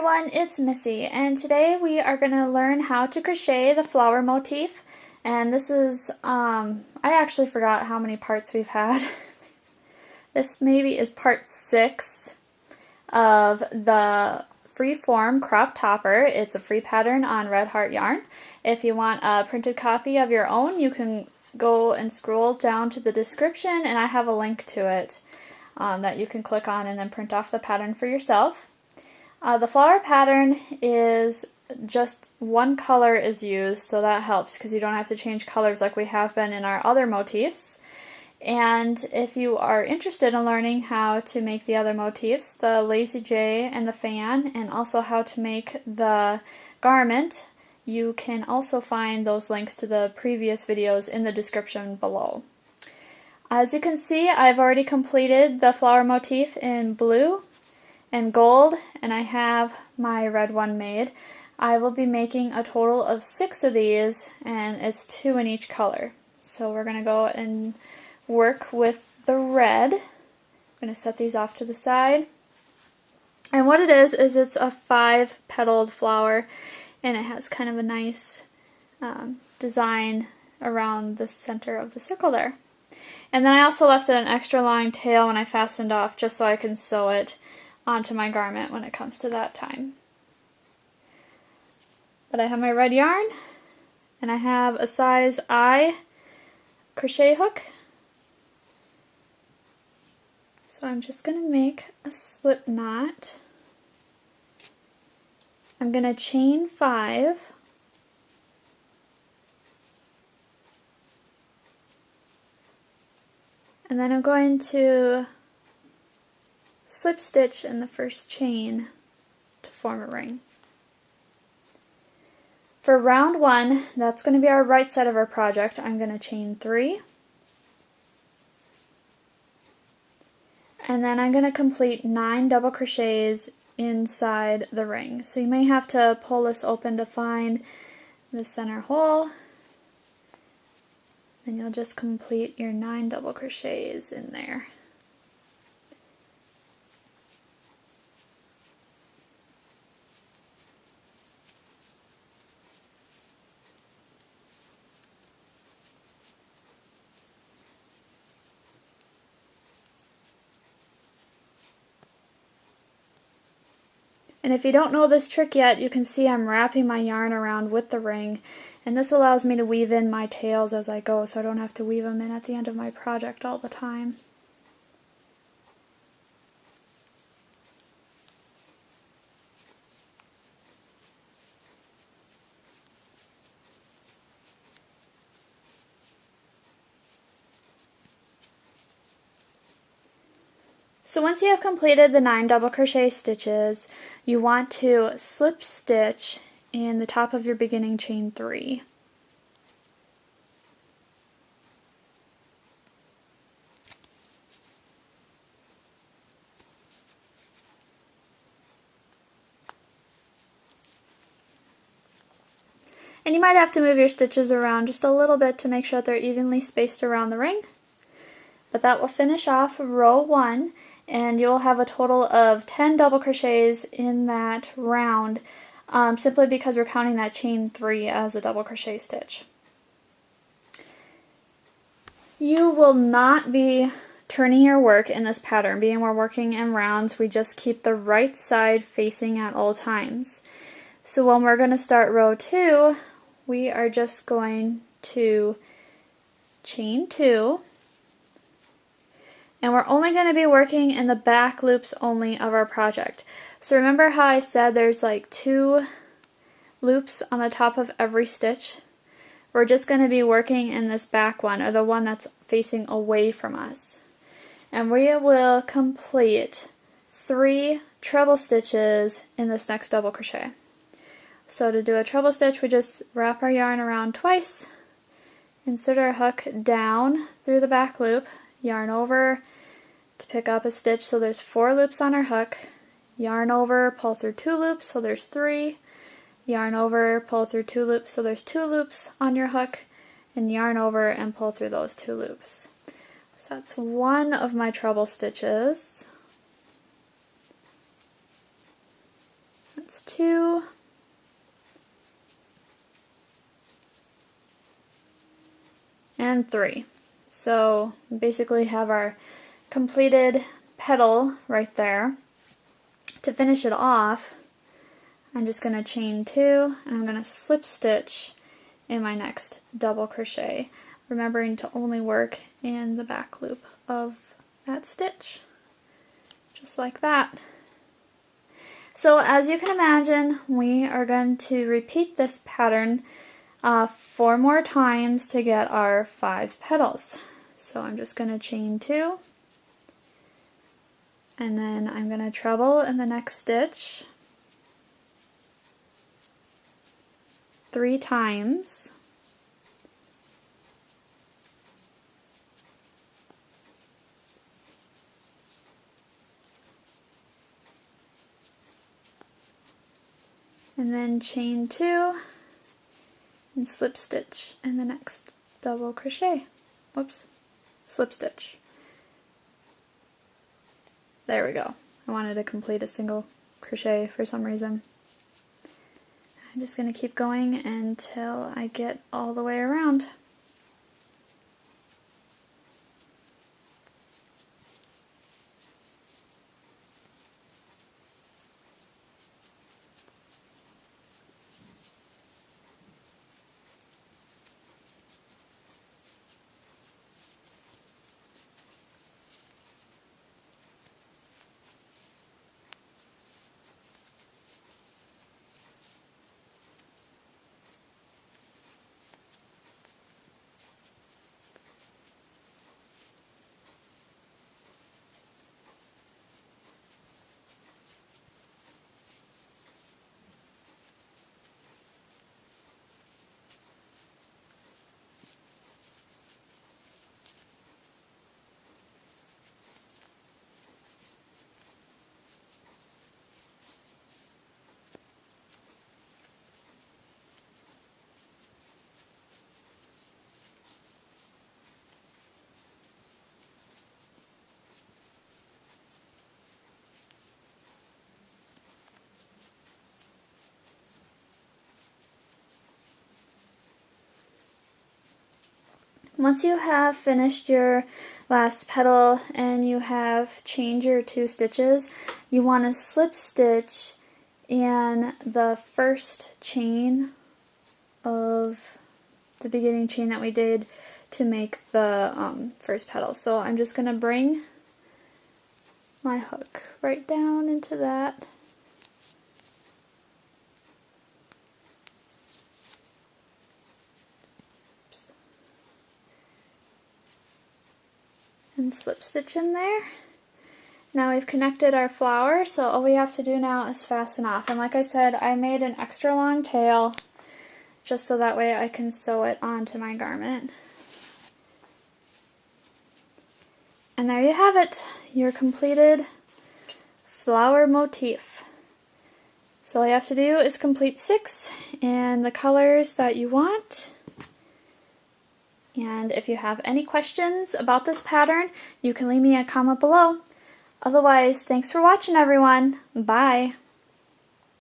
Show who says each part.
Speaker 1: everyone, it's Missy, and today we are going to learn how to crochet the flower motif. And this is, I actually forgot how many parts we've had. This maybe is part 6 of the Freeform crop topper. It's a free pattern on Red Heart yarn. If you want a printed copy of your own, you can go and scroll down to the description, and I have a link to it that you can click on and then print off the pattern for yourself. The flower pattern is just one color is used, so that helps because you don't have to change colors like we have been in our other motifs. And if you are interested in learning how to make the other motifs, the Lazy J and the fan, and also how to make the garment, you can also find those links to the previous videos in the description below. As you can see, I've already completed the flower motif in blue and gold, and I have my red one made. I will be making a total of 6 of these, and it's 2 in each color. So we're going to go and work with the red. I'm going to set these off to the side. And what it is it's a 5-petaled flower, and it has kind of a nice design around the center of the circle there. And then I also left it an extra long tail when I fastened off, just so I can sew it onto my garment when it comes to that time. But I have my red yarn, and I have a size I crochet hook. So I'm just going to make a slip knot. I'm going to chain 5. And then I'm going to slip stitch in the first chain to form a ring. For round 1, that's going to be our right side of our project, I'm going to chain 3. And then I'm going to complete 9 double crochets inside the ring. So you may have to pull this open to find the center hole. And you'll just complete your 9 double crochets in there. And if you don't know this trick yet, you can see I'm wrapping my yarn around with the ring, and this allows me to weave in my tails as I go, so I don't have to weave them in at the end of my project all the time. So once you have completed the 9 double crochet stitches, you want to slip stitch in the top of your beginning chain 3. And you might have to move your stitches around just a little bit to make sure that they're evenly spaced around the ring. But that will finish off row 1. And you'll have a total of 10 double crochets in that round, simply because we're counting that chain 3 as a double crochet stitch. You will not be turning your work in this pattern. Being we're working in rounds, we just keep the right side facing at all times. So when we're going to start row 2, we are just going to chain 2. And we're only going to be working in the back loops only of our project. So remember how I said there's like 2 loops on the top of every stitch? We're just going to be working in this back one, or the one that's facing away from us. And we will complete 3 treble stitches in this next double crochet. So to do a treble stitch, we just wrap our yarn around twice, insert our hook down through the back loop, yarn over to pick up a stitch, so there's 4 loops on our hook, yarn over, pull through 2 loops, so there's 3, yarn over, pull through 2 loops, so there's 2 loops on your hook, and yarn over and pull through those 2 loops. So that's one of my treble stitches. That's 2. And 3. So we basically have our completed petal right there. To finish it off, I'm just going to chain 2 and I'm going to slip stitch in my next double crochet, remembering to only work in the back loop of that stitch, just like that. So as you can imagine, we are going to repeat this pattern 4 more times to get our 5 petals. So I'm just going to chain 2, and then I'm going to treble in the next stitch 3 times. And then chain 2 and slip stitch in the next double crochet. Whoops, slip stitch. There we go. I wanted to complete a single crochet for some reason. I'm just going to keep going until I get all the way around. Once you have finished your last petal and you have chained your 2 stitches, you want to slip stitch in the first chain of the beginning chain that we did to make the first petal. So I'm just going to bring my hook right down into that. And slip stitch in there. Now we've connected our flower, so all we have to do now is fasten off. And like I said, I made an extra long tail just so that way I can sew it onto my garment. And there you have it, your completed flower motif. So all you have to do is complete 6 in the colors that you want. And if you have any questions about this pattern, you can leave me a comment below. Otherwise, thanks for watching, everyone. Bye.